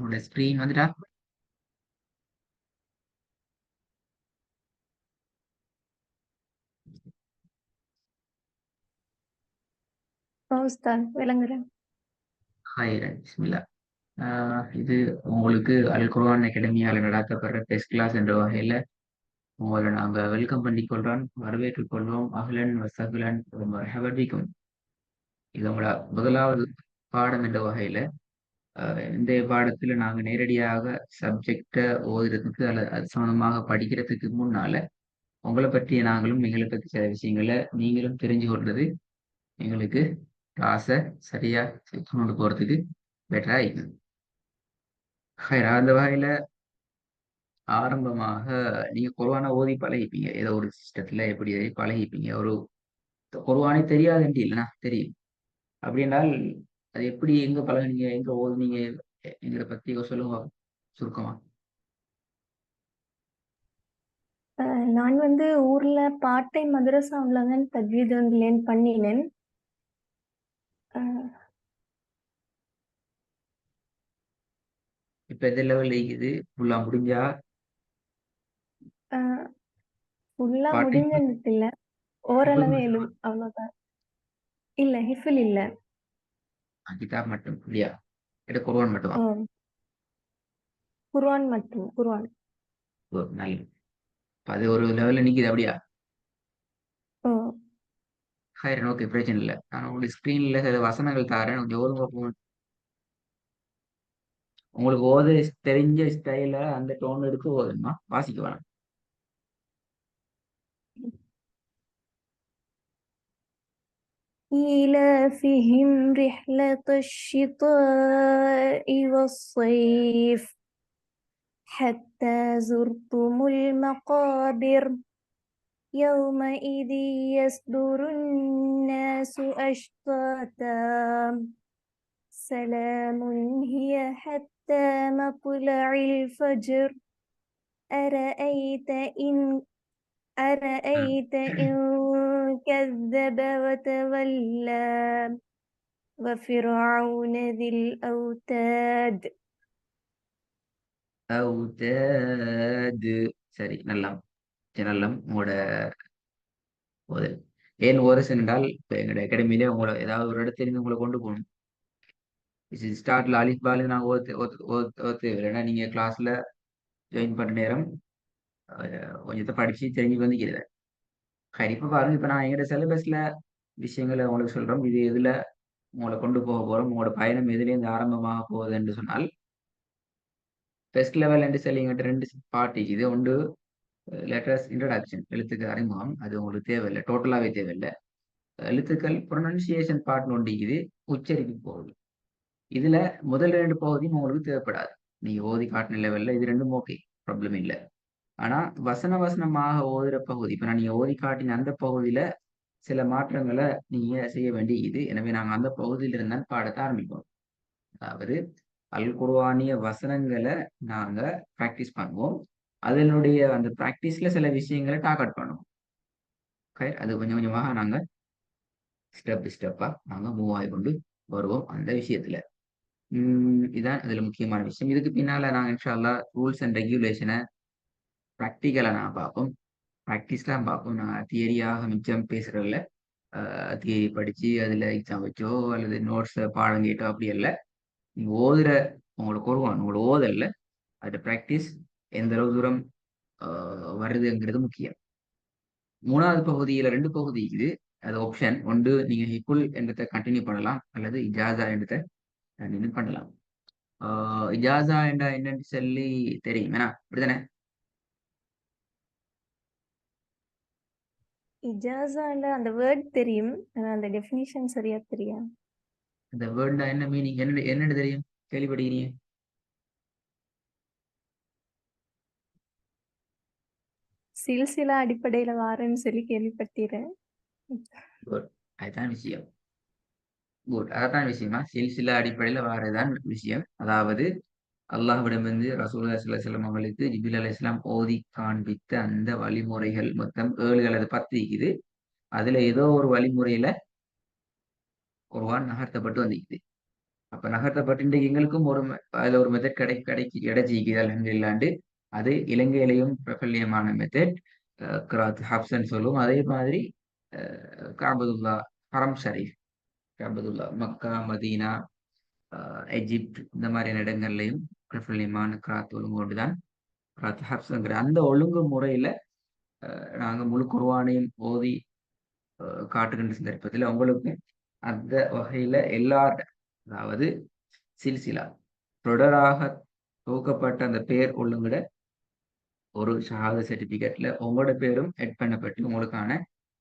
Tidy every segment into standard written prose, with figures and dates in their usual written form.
உங்களோட ஸ்க்ரீன் வந்துட்டா? உஸ்தாத் விளங்குறேன். ஹைரன் பிஸ்மில்லா. இது உங்களுக்கு அல் குர்ஆன் அகாடமியால் நடத்தப்படுற டெஸ்ட் கிளாஸ் என்ற வகையில உங்களை நாங்க வெல்கம் பண்ணிக்கொள்றோம், வரவேற்றுக் கொள்வோம். அஹ்லன் வசஹ்லன் வ மர்ஹபன் பிக்கும். இது உங்களோட முதலாவது பாடம் என்ற வகையில இந்த பாடத்துல நாங்க நேரடியாக சப்ஜெக்டை ஓதுறதுக்கு அல்லது அது சம்பந்தமாக படிக்கிறதுக்கு முன்னால உங்களை பற்றிய நாங்களும் எங்களை பற்றி சில விஷயங்களை நீங்களும் தெரிஞ்சு கொள்றது எங்களுக்கு கிளாஸை சரியா கொண்டு போறதுக்கு பெட்டரா இருக்குது. அந்த வகையில ஆரம்பமாக நீங்க குர்ஆனை ஓதி பழகிப்பீங்க. ஏதோ ஒரு சிஸ்டத்துல எப்படி பழகிப்பீங்க. ஒரு குர்ஆனே தெரியாதுன்ட்டு இல்லைன்னா தெரியும். அப்படி என்றால் அது எப்படி எங்க பழகுனீங்க, எங்க ஓதுனீங்க, எங்களை பத்தி சொல்லுங்க பாப்போம், சுருக்கமா. நான் வந்து ஊர்ல பார்ட் டைம் மதரசாவுல தான் தஜ்வீத் வந்து லேர்ன் பண்ணினேன். அஹ் இப்ப எந்த லெவல்ல இருக்குது, ஃபுல்லா முடிஞ்சா? அஹ் ஃபுல்லா பார்ட் டைம் முடிஞ்சிட்டு இல்ல, ஓரளவு எழும் அவ்வளவுதான். இல்ல ஹிஃபில் இல்ல. கிதாப் மட்டும் இல்லையா? এটা குர்ஆன் மட்டுமா? அஹ் குர்ஆன் மட்டும் குர்ஆன். ஓ, நல்லது. இப்ப அது ஒரு லெவல்ல நிக்குது அப்படியா? அஹ் ஹைரன், ஓகே, பிரச்சனை இல்லை. நான் உங்களுக்கு ஸ்கிரீன்ல சில வசனங்கள் தாரேன், கொஞ்சம் ஓதுங்க போகணும். உங்களுக்கு ஓத தெரிஞ்ச ஸ்டைல அந்த டோன் எடுத்து ஓதணுமா, வாசிக்க வேணாம். إيلافهم رحلة الشتاء والصيف حتى زرتم المقابر يومئذ يصدر الناس أشتاتا سلام هي حتى مطلع الفجر أرأيت إن أرأيت إن كذب وتولى وفرعون ذي الأوتاد. அவுதாது. சரி, நல்லா. சரி, நல்லா உங்களோட ஓதல். ஏன் ஓரஸ் என்றால் இப்ப எங்களோட அகாடமியில உங்களை ஏதாவது ஒரு இடத்துல இருந்து உங்களை கொண்டு போகணும். ஸ்டார்ட்ல அலிஃப் பாலு நான் ஓத்து இல்லைன்னா நீங்க கிளாஸ்ல ஜாயின் பண்ண நேரம் கொஞ்சத்தை படிச்சு தெரிஞ்சு வந்துக்கிறது. சரி, இப்ப பாருங்க, இப்ப நான் எங்களோட சிலபஸ்ல விஷயங்களை உங்களுக்கு சொல்றோம். இது எதுல உங்களை கொண்டு போக போறோம், உங்களோட பயணம் எதுலேருந்து ஆரம்பமாக போகுது என்று சொன்னால், ஃபர்ஸ்ட் லெவல் என்று சொல்லி எங்கிட்ட ரெண்டு பார்ட் இருக்குது. ஒன்று லெட்டர்ஸ் இன்ட்ரடக்ஷன், எழுத்துக்கு அறிமுகம். அது உங்களுக்கு தேவையில்லை, டோட்டலாவே தேவையில்லை. எழுத்துக்கள் ப்ரொனன்சியேஷன் பார்ட் ஒன்று இருக்குது, உச்சரிப்பு போகுது. இதுல முதல் ரெண்டு பகுதியும் உங்களுக்கு தேவைப்படாது. நீங்க ஓதி காட்டின லெவல்ல இது ரெண்டும் ஓகே, ப்ராப்ளம் இல்லை. ஆனா வசன வசனமாக ஓதுற பகுதி, இப்ப நான் நீங்க ஓதி காட்டின அந்த பகுதியில சில மாற்றங்களை நீங்க செய்ய வேண்டியது. எனவே நாங்க அந்த பகுதியில இருந்தால் பாடத்தை ஆரம்பிப்போம். அதாவது அல் குர்ஆனிய வசனங்களை நாங்க பிராக்டிஸ் பண்ணுவோம். அதனுடைய அந்த பிராக்டிஸ்ல சில விஷயங்களை டார்கெட் பண்ணுவோம். Okay? அது கொஞ்சம் கொஞ்சமாக நாங்க ஸ்டெப் பை ஸ்டெப்பா நாங்க மூவ் ஆகி கொண்டு வருவோம் அந்த விஷயத்துல. இதான் அதுல முக்கியமான விஷயம். இதுக்கு பின்னால நாங்க இன்ஷா அல்லாஹ் ரூல்ஸ் அண்ட் ரெகுலேஷனை ப்ராக்டிக்கலா நான் பார்ப்போம், ப்ராக்டிஸ்லாம் பார்ப்போம். நான் தியரியாக மிச்சம் பேசுறதில்ல. தியரி படிச்சு அதுல எக்ஸாம் வச்சோ அல்லது நோட்ஸ் பாடம் கேட்டோ அப்படி இல்லை. நீங்க ஓதுற உங்களுக்கு வருவான், உங்களோட ஓதல்ல அது ப்ராக்டிஸ் எந்த அளவு தூரம் வருதுங்கிறது முக்கியம். மூணாவது பகுதியில ரெண்டு பகுதி இது. அது ஆப்ஷன் ஒன்று, நீங்க ஹிப்புல் என்றதை கண்டினியூ பண்ணலாம் அல்லது இஜாசா என்றதை கண்டினியூ பண்ணலாம். இஜாசா என்ற என்னன்னு சொல்லி தெரியும் ஏன்னா அப்படித்தானே? இஜாசால அந்த வேர்ட் தெரியும், ஆனா அந்த டெஃபினிஷன் சரியா தெரியாது. இந்த வேர்ட்னா என்ன மீனிங், என்னன்னு தெரியும், கேள்விப்படுகிறீங்க? சில்சிலா அடிப்படையில வாரேன்னு சொல்லி கேள்விப்பட்டீரேன். குட், அதுதான் விஷயம். குட், அதான் விஷயமா, சில்சிலா அடிப்படையில வாரதான் விஷயம். அதாவது அல்லாஹ்விடமிருந்து ரசூலுல்லாஹி ஸல்லல்லாஹு அலைஹி வஸல்லம் அவர்களுக்கு ஜிப்ரீல் அலைஹிஸ்ஸலாம் ஓதி காண்பித்த அந்த வழிமுறைகள் மொத்தம் 7 அல்லது 10 இருக்குது. அதுல ஏதோ ஒரு வழிமுறையில குர்ஆன் நகர்த்தப்பட்டு வந்திருக்குது. அப்ப நகர்த்தப்பட்டு இன்றைக்கு எங்களுக்கும் அதுல ஒரு மெத்தட் கிடைச்சிக்குது அல்ஹம்துலில்லாஹ்ண்டு. அது இலங்கையிலையும் பிரபல்யமான மெத்தட். கிராத் ஹப்ஸ்ன்னு சொல்லுவோம். அதே மாதிரி காபதுல்லா ஹரம் ஷரீஃப், காபதுல்லா மக்கா, மதீனா, எஜிப்ட் இந்த மாதிரியான இடங்கள்லையும் பிரபல்யமான கிராத் ஒழுங்கு கொண்டுதான் கிராத் ஹப்ஸ்ங்கிற அந்த ஒழுங்கு முறையில நாங்க முழு குர்ஆனையும் ஓதி காட்டுகின்ற சந்தர்ப்பத்தில் உங்களுக்கும் அந்த வகையில அதாவது சில்சிலா தொடராக தொகுக்கப்பட்ட அந்த பேர் ஒழுங்குட ஒரு ஷஹாதா சர்டிபிகேட்ல உங்களோட பேரும் எட் பண்ணப்பட்டு உங்களுக்கான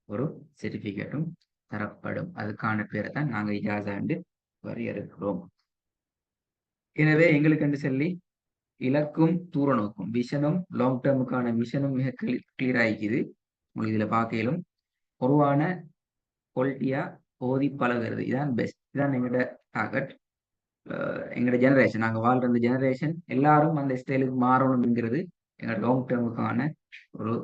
ஒரு சர்டிபிகேட்டும் தரப்படும். அதுக்கான பேரை தான் நாங்க இஜாசாண்டு வரையறுக்கிறோம். எனவே எங்களுக்கு சொல்லி இலக்கும் தூர நோக்கும் விஷனும் லாங் டேர்முக்கான மிஷனும் மிக கிளியர் ஆயிக்குது. உங்களுக்கு இதுல பார்க்கலும் பொதுவான குவாலிட்டியா ஓதி பழகிறது. இதான் பெஸ்ட். இதான் எங்களோட டார்கெட். எங்களோட ஜெனரேஷன் நாங்கள் வாழ்ற அந்த ஜெனரேஷன் எல்லாரும் அந்த ஸ்டைலுக்கு மாறணும்ங்கிறது எங்களோட லாங் டேர்முக்கான ஒரு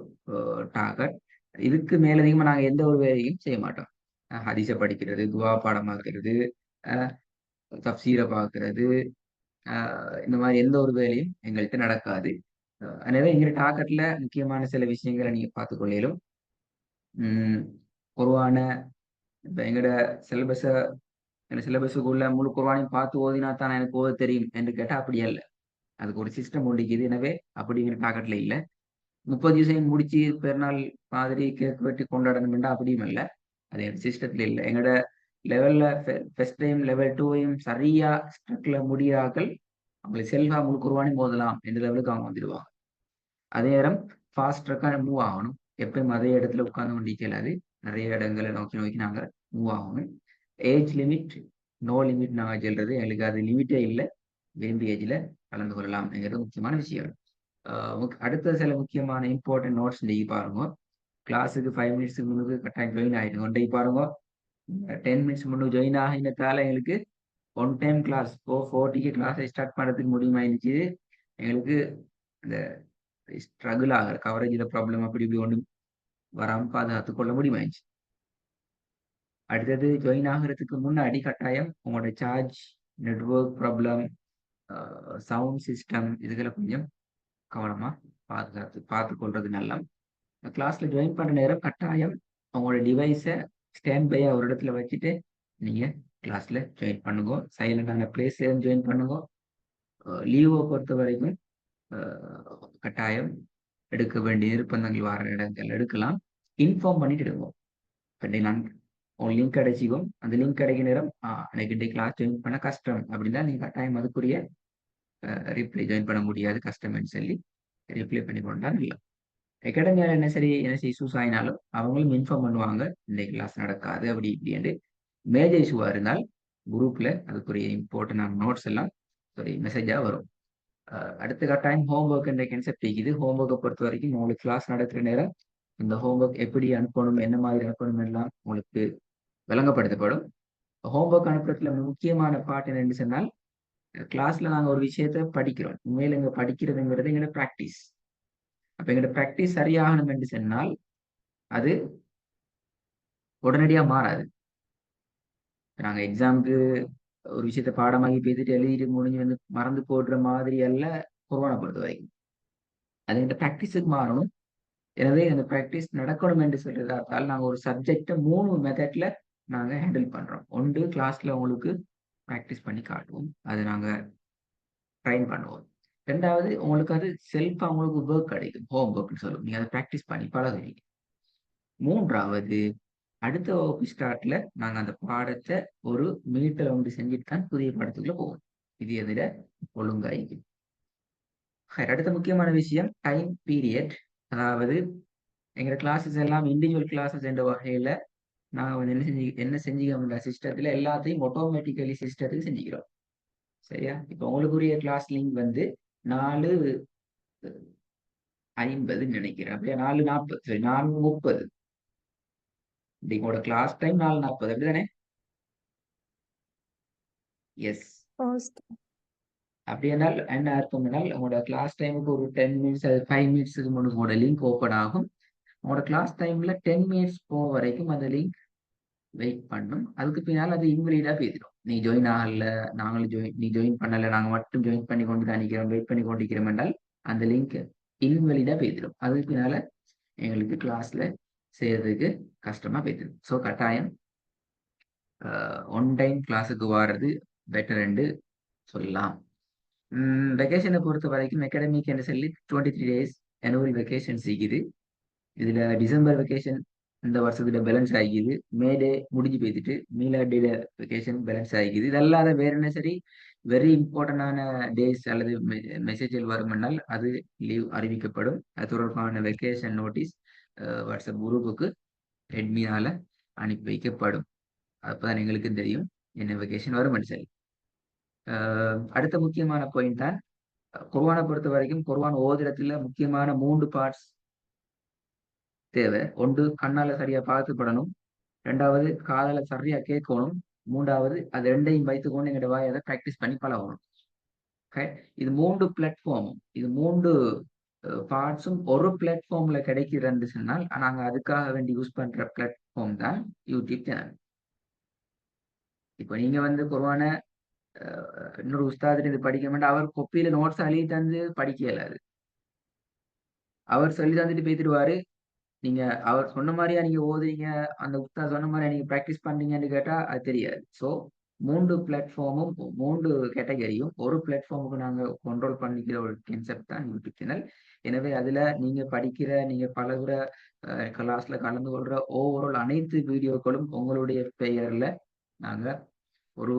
டார்கெட். இதுக்கு மேலதிகமாக நாங்கள் எந்த ஒரு வேலையும் செய்ய மாட்டோம். ஹதீஸை படிக்கிறது, துவா பாடமாக்குறது, தப்சீரை பார்க்கறது, இந்த மாதிரி எந்த ஒரு வேலையும் எங்கள்கிட்ட நடக்காது. எனவே எங்களோட டார்கெட்ல முக்கியமான சில விஷயங்களை நீங்க பார்த்துக்கொள்ளும். பொதுவான இப்ப எங்களோட சிலபஸுக்குள்ள முழு குர்ஆனையும் பார்த்து ஓதினா தான் எனக்கு ஓத தெரியும் என்று கேட்டா அப்படியே இல்லை. அதுக்கு ஒரு சிஸ்டம் ஒண்டிக்குது. எனவே அப்படிங்கிற டார்கெட்ல இல்லை. 30 திவசம் முடிச்சு பெருநாள் மாதிரி கேக் வெட்டி கொண்டாடணும்னா அப்படியும் இல்லை. அது எங்க சிஸ்டத்துல இல்லை. எங்களோட லெவல்ல ஃபர்ஸ்ட் டைம் லெவல் 2வையும் சரியா ஸ்ட்ரக்ல முடியாக்கள் அவங்களை செல்ஃபா முழு குர்ஆனையும் ஓதலாம் என்ற லெவலுக்கு அவங்க வந்துடுவாங்க. அதே நேரம் ஃபாஸ்ட் ட்ராக்காக மூவ் ஆகணும். எப்பயும் அதே இடத்துல உட்கார்ந்து கொண்டிருக்கலாது. நிறைய இடங்களை நோக்கி நோக்கி நாங்கள் மூவ் ஆகணும். ஏஜ் லிமிட் நோ லிமிட் நாங்கள் சொல்றது எங்களுக்கு அது லிமிட்டே இல்லை. விரும்பிய ஏஜ்ல கலந்து கொள்ளலாம்ங்கிறது முக்கியமான விஷயம். அடுத்த சில முக்கியமான இம்பார்ட்டன்ட் நோட்ஸ் இன்னைக்கு பாருங்க. கிளாஸுக்கு 5 மினிட்ஸ்க்கு முன்னுக்கு கட்டாயம் ஜாயின் ஆயிடுங்க. ஒன்றை பாருங்க 10 மினிட்ஸ் முன்னுக்கு ஜாயின் ஆகினதால எங்களுக்கு ஒன் டைம் கிளாஸ் 4:40க்கு கிளாஸை ஸ்டார்ட் பண்ணுறதுக்கு முடியுமா இருந்துச்சு. எங்களுக்கு இந்த ஸ்ட்ரகிள் ஆகிற கவரேஜில் ப்ராப்ளம் அப்படி இப்படி ஒன்றும் வராமல் பாதுகாத்து கொள்ள முடியுமாயிடுச்சு. அடுத்தது ஜாயின் ஆகிறதுக்கு முன்னாடி கட்டாயம் உங்களோட charge, network problem, sound system இதுகளை கொஞ்சம் கவனமா பார்த்து கொள்றது நல்லா. கிளாஸ்ல ஜாயின் பண்ற நேரம் கட்டாயம் உங்களோட டிவைஸை ஸ்டாண்ட் பையா ஒரு இடத்துல வச்சுட்டு நீங்க கிளாஸ்ல ஜாயின் பண்ணுங்க. சைலண்டான பிளேஸ்ல ஜாயின் பண்ணுங்க. லீவை பொறுத்த வரைக்கும் கட்டாயம் எடுக்க வேண்டிய நிர்பந்தங்கள் வர இடங்கள் எடுக்கலாம். இன்ஃபார்ம் பண்ணிட்டு எடுங்க. நான் உங்க லிங்க் கிடைச்சிக்கும். அந்த லிங்க் கிடைக்கிற நேரம் எனக்கு கிளாஸ் ஜாயின் பண்ண கஷ்டம் அப்படின்னா நீங்க கட்டாயம் அதுக்குரிய ரிப்ளை ஜாயின் பண்ண முடியாது கஷ்டம்னு சொல்லி ரிப்ளை பண்ணி கொண்டா நல்லா. அகாடமியால் என்ன இஷ்யூஸ் ஆகினாலும் அவங்களும் இன்ஃபார்ம் பண்ணுவாங்க இந்த கிளாஸ் நடக்காது அப்படி இப்படின்னு. மேஜர் இஷ்யூவா இருந்தால் குரூப்ல அதுக்குரிய இம்பார்ட்டன்டான நோட்ஸ் எல்லாம் மெசேஜா வரும். அடுத்த கட்டாயம் ஹோம்ஒர்க் என்ற கன்செப்ட் இருக்குது. ஹோம்ஒர்க்கை பொறுத்த வரைக்கும் உங்களுக்கு கிளாஸ் நடக்கிற நேரம் இந்த ஹோம்ஒர்க் எப்படி அனுப்பணும், என்ன மாதிரி அனுப்பணும் எல்லாம் உங்களுக்கு விளங்கப்படுத்தப்படும். ஹோம்ஒர்க் அனுப்புறதுல முக்கியமான பார்ட் என்னன்னு சொன்னால் கிளாஸ்ல நாங்கள் ஒரு விஷயத்த படிக்கிறோம். உண்மையில இங்க படிக்கிறதுங்கிறது எங்களோட ப்ராக்டிஸ். அப்ப எங்களோட ப்ராக்டிஸ் சரியாகணும் என்று சொன்னால் அது உடனடியாக மாறாது. நாங்க எக்ஸாமுக்கு ஒரு விஷயத்த பாடமாகி பேசிட்டு எழுதிட்டு முடிஞ்சு வந்து மறந்து போடுற மாதிரி அல்ல கொரோனா பொறுத்த வரைக்கும். அது எங்க ப்ராக்டிஸுக்கு மாறணும். எனவே அந்த ப்ராக்டிஸ் நடக்கணும் என்று சொல்றதால் நாங்கள் ஒரு சப்ஜெக்டை 3 மெத்தட்ல நாங்கள் ஹேண்டில் பண்றோம். ஒன்று கிளாஸ்ல உங்களுக்கு ப்ராக்டிஸ் பண்ணி காட்டுவோம். அது நாங்கள் ட்ரைன் பண்ணுவோம். 2வது உங்களுக்கு அது செல்ஃபா உங்களுக்கு ஒர்க் கிடைக்கும். ஹோம் ஒர்க்னு சொல்லுவோம். நீங்க அதை ப்ராக்டிஸ் பண்ணி பழகுவீங்க. 3வது அடுத்த வகுப்பு ஸ்டார்ட்ல நாங்க அந்த பாடத்தை ஒரு மினிட்ல வந்து செஞ்சுட்டு தான் புதிய பாடத்துக்குள்ள போவோம். இது எதிர ஒழுங்காயிக்கு. அடுத்த முக்கியமான விஷயம் டைம் பீரியட். அதாவது எங்க கிளாஸஸ் எல்லாம் இண்டிவிஜுவல் கிளாஸஸ் என்ற வகையில நாங்க வந்து என்ன செஞ்சுக்கிறோம் சிஸ்டத்துல எல்லாத்தையும் ஆட்டோமேட்டிக்கலி சிஸ்டத்துக்கு செஞ்சுக்கிறோம். சரியா? இப்ப உங்களுக்குரிய கிளாஸ் லிங்க் வந்து 4:50 நினைக்கிறேன். அப்படியே 4:40 சரி 4:30 உங்களோட கிளாஸ் டைம் 4:40 அப்படிதானே? எஸ். அப்படி என்றால் என்ன அர்த்தம் என்றால் உங்களோட கிளாஸ் டைமுக்கு ஒரு 10 மினிட்ஸ் 5 மினிட்ஸுக்கு முன்னாடி உங்களோட லிங்க் ஓப்பன் ஆகும். உங்களோட கிளாஸ் டைம்ல 10 மினிட்ஸ் போக வரைக்கும் அந்த லிங்க் வெயிட் பண்ணும். அதுக்கு பின்னால் அது இன்வெலிடா போயிடும். நீ ஜாயின் ஆகல, நீ ஜாயின் பண்ணல, நாங்க மட்டும் ஜாயின் பண்ணி கொண்டு தான் நிக்கிறோம், வெயிட் பண்ணி கொண்டிருக்கிறோம் என்றால் அந்த லிங்க் இன்வெலிடா போய்த்திடும். அதுக்கு பின்னால எங்களுக்கு கிளாஸ்ல செய்யறதுக்கு கஷ்டமா போய்த்திடும். ஸோ கட்டாயம் ஒன் டைம் கிளாஸுக்கு வாரது பெட்டர் சொல்லலாம். வெக்கேஷனை பொறுத்த வரைக்கும் அகாடமிக் என்று சொல்லி 23 days annual வெக்கேஷன் இருக்குது. இதுல டிசம்பர் வெக்கேஷன் இந்த வருஷத்துல பேலன்ஸ் ஆகிக்குது. மே டே முடிஞ்சு போய்த்துட்டு மீலாடியில வெக்கேஷன் பேலன்ஸ் ஆகிக்குது. இதல்லாத வேற என்ன சரி வெரி இம்பார்ட்டன்டான டேஸ் அல்லது மெசேஜில் வருமென்றால் அது லீவ் அறிவிக்கப்படும். அது தொடர்பான வெக்கேஷன் நோட்டீஸ் வாட்ஸ்அப் குரூப்புக்கு அட்மினால அனுப்பி வைக்கப்படும். அப்பதான் எங்களுக்கு தெரியும் என்ன வெக்கேஷன் வரும் சரி. அடுத்த முக்கியமான பாயிண்ட் தான் குர்ஆனை பொறுத்த வரைக்கும் குர்ஆன் ஓதுறதுல முக்கியமான 3 பார்ட்ஸ் தேவை. ஒன்று கண்ணால சரியா பார்த்து படணும், ரெண்டாவது காதால சரியா கேட்கணும், மூன்றாவது அது ரெண்டையும் வைத்துக்கொண்டு எங்களோட வாயை பிராக்டிஸ் பண்ணி பழகணும். Okay? இது 3 பிளாட்ஃபார்மும் இது 3 பார்ட்ஸும் ஒரு பிளாட்ஃபார்ம்ல கிடைக்குதுன்னு சொன்னால் நாங்க அதுக்காக வேண்டி யூஸ் பண்ற பிளாட்ஃபார்ம் தான் யூடியூப் சேனல். இப்போ நீங்க வந்து குர்ஆனை இன்னொரு உஸ்தாதிட்டு இது படிக்க மாட்டேன், அவர் கொப்பியில நோட்ஸ் அழுகி தந்து படிக்க இயலாது. அவர் சொல்லி தந்துட்டு போய்த்திடுவாரு. நீங்க அவர் சொன்ன மாதிரியா நீங்க ஓதுறீங்க, அந்த உஸ்தாத் சொன்ன மாதிரியா நீங்க பிராக்டிஸ் பண்றீங்கன்னு கேட்டா அது தெரியாது. ஸோ 3 பிளாட்ஃபார்மும் 3 கேட்டகரியும் ஒரு பிளாட்ஃபார்முக்கு நாங்க கண்ட்ரோல் பண்ணிக்கிற ஒரு கான்செப்ட் தான் யூடியூப் சேனல். எனவே அதுல நீங்க படிக்கிற, நீங்க பழகுற, கிளாஸ்ல கலந்து கொள்ற ஓவரால் அனைத்து வீடியோக்களும் உங்களுடைய பெயர்ல நாங்க ஒரு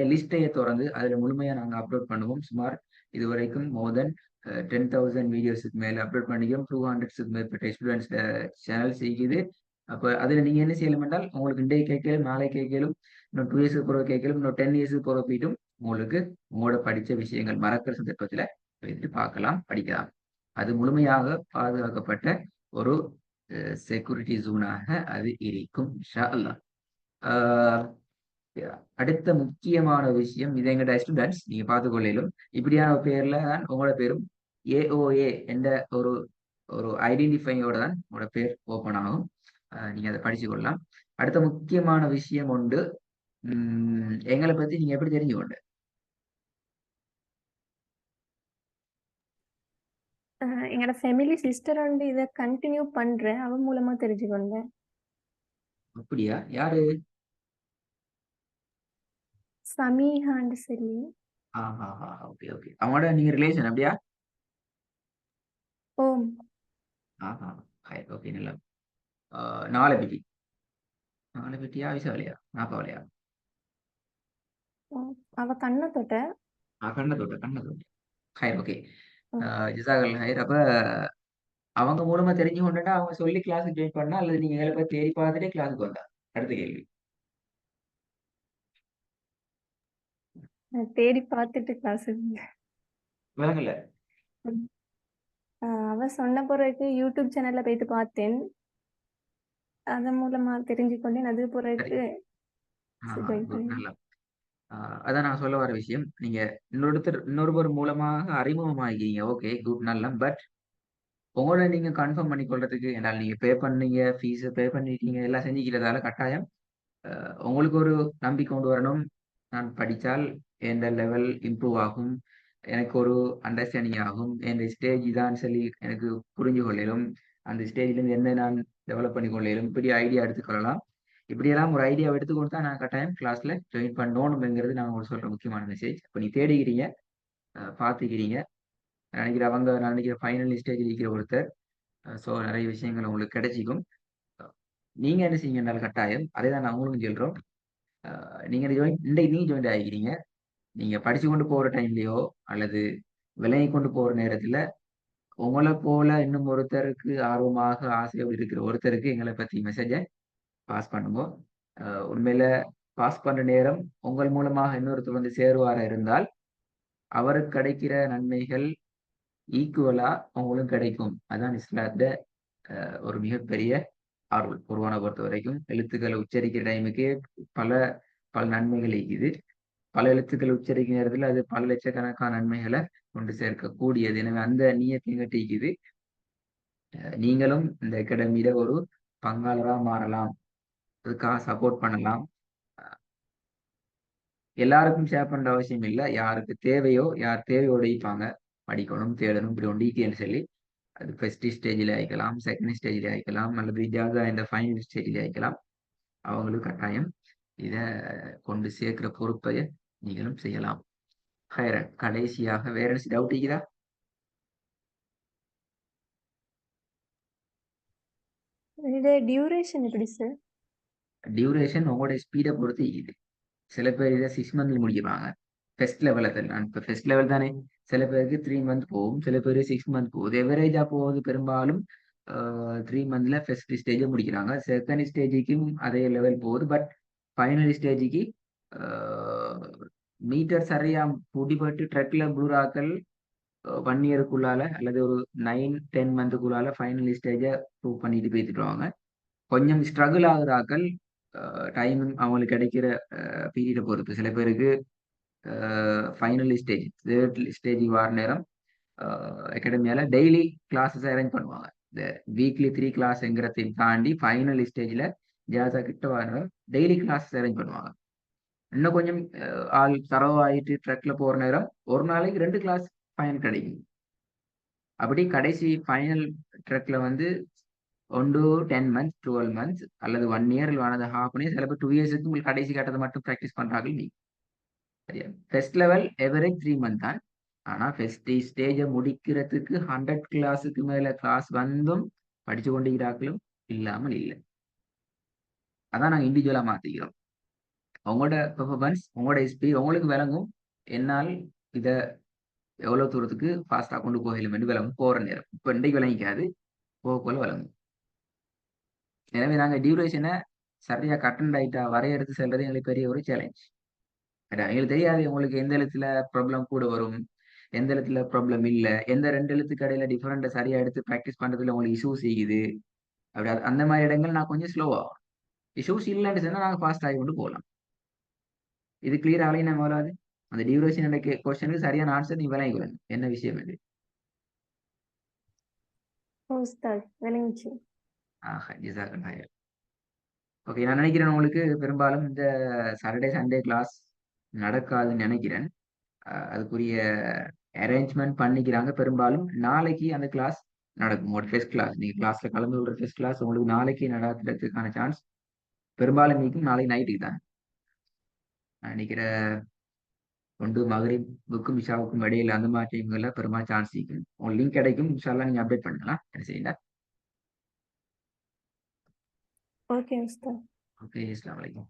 லிஸ்ட்டையே திறந்து அதுல முழுமையா நாங்க அப்லோட் பண்ணுவோம். சுமார் இதுவரைக்கும் மோர் தென் 10,000 வீடியோஸுக்கு மேல அப்லோட் பண்ணிக்கிறோம். 200க்கு மேற்பட்ட ஸ்டூடெண்ட்ஸ் சேனல்ஸ் இருக்குது. அப்ப அதுல நீங்க என்ன செய்யலாம் என்றால் உங்களுக்கு இன்றைய கேட்கலும், நாளை கேட்கலும், இன்னும் 2 இயர்ஸுக்கு பிறகு கேட்கலும், இன்னும் 10 இயர்ஸுக்கு பிறகு போயிட்டும் உங்களுக்கு உங்களோட படிச்ச விஷயங்கள் மறக்கிற சந்தர்ப்பத்துல வைத்து பார்க்கலாம், படிக்கலாம். அது முழுமையாக பாதுகாக்கப்பட்ட ஒரு செக்யூரிட்டி ஜோனாக அது இருக்கும் இன்ஷா அல்லாஹ். அடுத்த முக்கியமான விஷயம் இது எங்கட ஸ்டூடெண்ட்ஸ் நீங்க பார்த்துக்கொள்ளும் இப்படியான ஒரு பேர்ல தான் உங்களோட பேரும் AOA என்ற ஒரு ஒரு ஐடென்டிஃபையோட தான் உங்களோட பேர் ஓபன் ஆகும். நீங்க அதை படிச்சு கொள்ளலாம். அடுத்த முக்கியமான விஷயம் உண்டு, எங்களை பத்தி நீங்க எப்படி தெரிஞ்சுக்கொண்டு? எங்களோட ஃபேமிலி சிஸ்டர் வந்து இதை கண்டினியூ பண்றேன், அவன் மூலமா தெரிஞ்சுக்கொண்டேன். அப்படியா? யாரு? சமீஹான்னு சொல்லி. Okay okay. அவங்களோட நீங்க ரிலேஷன் அப்படியா? ஓம். ஆஹா. ஓகே நல்லா. நாளை பற்றி பற்றியா விசாவலையா நாப்பாவலையா? அவ கண்ணை தொட்ட. கண்ண தொட்ட. ஹைர் ஓகே. ஓ, ஜிசாகல் ஹைர். அப்ப அவங்க மூலமா தெரிஞ்சு கொண்டுட்டா அவங்க சொல்லி கிளாஸுக்கு ஜாயின் பண்ணா அல்லது நீங்க வேலை போய் தேடி பார்த்துட்டே கிளாஸுக்கு வந்தா? அடுத்த கேள்வி. நான் தேடி பார்த்துட்டு கிளாஸ். விளங்கல. அவ சொன்ன பிறகு யூடியூப் சேனல்ல போயிட்டு பார்த்தேன், அதன் மூலமா தெரிஞ்சுக்கொண்டேன். அது சரி. பிறகு ஜாயின் குட் பண்ணேன். நல்லா. அதான் நான் சொல்ல வர விஷயம். நீங்க இன்னொருவர் மூலமாக அறிமுகமாகீங்க. ஓகே குட் நல்லா. பட் உங்களோட நீங்க கன்ஃபார்ம் பண்ணி கொள்றதுக்கு என்னால் நீங்க பே பண்ணீங்க, ஃபீஸ் பே பண்ணிட்டீங்க, எல்லாம் செஞ்சுக்கிறதால கட்டாயம் உங்களுக்கு ஒரு நம்பிக்கை கொண்டு வரணும். நான் படித்தால் எந்த லெவல் இம்ப்ரூவ் ஆகும், எனக்கு ஒரு அண்டர்ஸ்டாண்டிங் ஆகும், என் ஸ்டேஜ் தான் சொல்லி எனக்கு புரிஞ்சு கொள்ளையிலும், அந்த ஸ்டேஜ்லேருந்து என்ன நான் டெவலப் பண்ணி கொள்ளையிலும், இப்படி ஐடியா எடுத்துக்கொள்ளலாம். இப்படியெல்லாம் ஒரு ஐடியாவை எடுத்துக்கொண்டு தான் நான் கட்டாயம் கிளாஸ்ல ஜாயின் பண்ணணுங்கிறது நான் உங்களுக்கு சொல்ற முக்கியமான மெசேஜ். இப்போ நீ தேடிக்கிறீங்க, பார்த்துக்கிறீங்க, நான் நினைக்கிற ஃபைனல் ஸ்டேஜில் இருக்கிற ஒருத்தர். ஸோ நிறைய விஷயங்கள் உங்களுக்கு கிடைச்சிக்கும். நீங்க என்ன செய்யுங்கனால கட்டாயம் அதே தான் நான் உங்களுக்கும் சொல்றோம். நீங்க இன்றைக்கு நீங்க ஜாயின் ஆகிக்கிறீங்க, நீங்க படிச்சு கொண்டு போற டைம்லயோ அல்லது விலகி கொண்டு போற நேரத்துல உங்களை போல இன்னும் ஒருத்தருக்கு ஆர்வமாக ஆசையோடு இருக்கிற ஒருத்தருக்கு எங்களை பத்தி மெசேஜை பாஸ் பண்ணுவோம். உண்மையில பாஸ் பண்ற நேரம் உங்கள் மூலமாக இன்னொருத்தர் வந்து சேருவாரா இருந்தால் அவருக்கு கிடைக்கிற நன்மைகள் ஈக்குவலா அவங்களும் கிடைக்கும். அதான் இஸ்லாத்த ஒரு மிகப்பெரிய அருள். குர்ஆனை பொறுத்த வரைக்கும் எழுத்துக்களை உச்சரிக்கிற டைமுக்கே பல பல நன்மைகள் இருக்குது. பல எழுத்துக்கள் உச்சரிக்கும் நேரத்தில் அது பல லட்சக்கணக்கான நன்மைகளை கொண்டு சேர்க்கக்கூடியது. எனவே அந்த நீயத்தையும் கட்டிக்குது. நீங்களும் இந்த அகாடமியில ஒரு பங்காளரா மாறலாம், அதுக்காக சப்போர்ட் பண்ணலாம். எல்லாருக்கும் ஷேர் பண்ற அவசியம் இல்லை. யாருக்கு தேவையோ, யார் தேவையோட இருப்பாங்க, படிக்கணும் தேடணும் இப்படி ஒன்று ஈக்கின்னு சொல்லி, அது ஃபர்ஸ்ட் ஸ்டேஜில் ஆயிக்கலாம், செகண்ட் ஸ்டேஜில் ஆயிக்கலாம், அல்லது இஜாசா இந்த ஃபைனல் ஸ்டேஜில் ஆயிக்கலாம். அவங்களுக்கு கட்டாயம் இதை கொண்டு சேர்க்கிற பொறுப்பை நீங்களும் செய்யலாம். ஹைரன், கடைசியாக வேற டவுட் இருக்குதா? இது டியூரேஷன் எப்படி சார்? டியூரேஷன் உங்களோட ஸ்பீடை பொறுத்து இருக்குது. சில பேர் இதை 6 மந்த்ல முடிக்கிறாங்க. ஃபர்ஸ்ட் லெவலில் நான் இப்போ ஃபர்ஸ்ட் லெவல் தானே, சில பேருக்கு 3 மந்த் போகும், சில பேர் 6 மந்த் போகுது. எவரேஜா போகுது பெரும்பாலும் 3 மந்த்ல ஃபர்ஸ்ட் ஸ்டேஜை முடிக்கிறாங்க. செகண்ட் ஸ்டேஜுக்கும் அதே லெவல் போகுது. பட் ஃபைனல் ஸ்டேஜுக்கு மீட்டர் சரியா பிடிபட்டு ட்ரக்ல புளூராக்கள் 1 இயருக்குள்ளால அல்லது ஒரு 9-10 மந்த்துக்குள்ளால ஃபைனல் ஸ்டேஜை ப்ரூவ் பண்ணிட்டு போயிட்டுருவாங்க. கொஞ்சம் ஸ்ட்ரகிள் ஆகுறாக்கள் டைம் அவங்களுக்கு கிடைக்கிற பீரியடை பொறுத்து. சில பேருக்கு ஃபைனல் ஸ்டேஜ் தேர்ட் ஸ்டேஜ் வார நேரம் அகாடமியால டெய்லி கிளாஸஸ் அரேஞ்ச் பண்ணுவாங்க. இந்த வீக்லி 3 கிளாஸ்ங்கிறதையும் தாண்டி ஃபைனல் ஸ்டேஜில் ஜாஸா கிட்ட வர டெய்லி கிளாஸஸ் அரேஞ்ச் பண்ணுவாங்க. இன்னும் கொஞ்சம் ஆள் தரவாயிட்டு ட்ரக்ல போற நேரம் ஒரு நாளைக்கு 2 கிளாஸ் ஃபைன் கிடைக்கும். அப்படி கடைசி ஃபைனல் ட்ரக்ல வந்து 10 மந்த்ஸ் 12 மந்த்ஸ் அல்லது 1 இயர் ஆனது ஹாஃப் இயர், சில பேர் 2 இயர்ஸுக்கு உங்களுக்கு கடைசி கட்டத்தை மட்டும் ப்ராக்டிஸ் பண்றாங்க. நீ சரியா ஃபர்ஸ்ட் லெவல் எவரேஜ் 3 மந்த் தான். ஆனா ஃபர்ஸ்ட் ஸ்டேஜை முடிக்கிறதுக்கு 100 கிளாஸுக்கு மேல கிளாஸ் வந்தும் படிச்சு கொண்டிருக்கிறார்களும் இல்லாமல் இல்லை. அதான் நாங்கள் இண்டிவிஜுவலா மாத்திக்கிறோம். உங்களோட பெர்ஃபார்மன்ஸ், உங்களோட ஸ்பீட் உங்களுக்கு விளங்கும். என்னால் இதை எவ்வளவு தூரத்துக்கு ஃபாஸ்டா கொண்டு போகலும் என்று விளங்கும் போற நேரம். இப்போ இன்றைக்கு விளங்கிக்காது, போக போல விளங்கும். எனவே நாங்கள் டியூரேஷனை சரியா கட்டன் ரைட்டா வரையறுத்து செல்றது எங்களுக்கு பெரிய ஒரு சேலஞ்ச். எங்களுக்கு தெரியாது உங்களுக்கு எந்த எழுத்துல ப்ராப்ளம் கூட வரும், எந்த எழுத்துல ப்ராப்ளம் இல்லை, எந்த 2 எழுத்துக்கு இடையில டிஃபரெண்ட்டை சரியா எடுத்து ப்ராக்டிஸ் பண்றதுல உங்களுக்கு இஷ்யூஸ் செய்யுது. அப்படி அந்த மாதிரி இடங்கள் நான் கொஞ்சம் ஸ்லோவா, இஷ்யூஸ் இல்லைன்னு சொன்னா நாங்கள் ஃபாஸ்ட் ஆகி கொண்டு போகலாம். இது கிளியர் ஆகலையும் நம்ம வராது. அந்த டியூரேஷன் கொஸ்டனுக்கு சரியான ஆன்சர் நீ விளங்கிக்கொள்ளணும் என்ன விஷயம் இது. உஸ்தாத் விளங்கிச்சு. ஆஹா, ஜிசாக்கல்லாஹ். ஓகே, நான் நினைக்கிறேன் உங்களுக்கு பெரும்பாலும் இந்த சாட்டர்டே சண்டே கிளாஸ் நடக்காதுன்னு நினைக்கிறேன். அதுக்குரிய அரேஞ்ச்மெண்ட் பண்ணிக்கிறாங்க. பெரும்பாலும் நாளைக்கு அந்த கிளாஸ் நடக்கும். ஒரு ஃபர்ஸ்ட் கிளாஸ் நீங்க கிளாஸ்ல கலந்து கொள்ற ஃபர்ஸ்ட் கிளாஸ் உங்களுக்கு நாளைக்கு நடக்கிறதுக்கான சான்ஸ் பெரும்பாலும் நீக்கும் நாளைக்கு நைட்டுக்கு தான். நான் நினைக்கிறேன் 2 மகரிபுக்கும் இஷாவுக்கும் இடையில அந்த மாதிரி டைம்ல பெரும்பாலும் சான்ஸ் இருக்கும். உங்களுக்கு லிங்க் கிடைக்கும், இன்ஷால்லா நீங்க அப்டேட் பண்ணலாம். சரிங்களா? ஓகே உஸ்தாத். ஓகே, அஸ்ஸலாமு அலைக்கும்.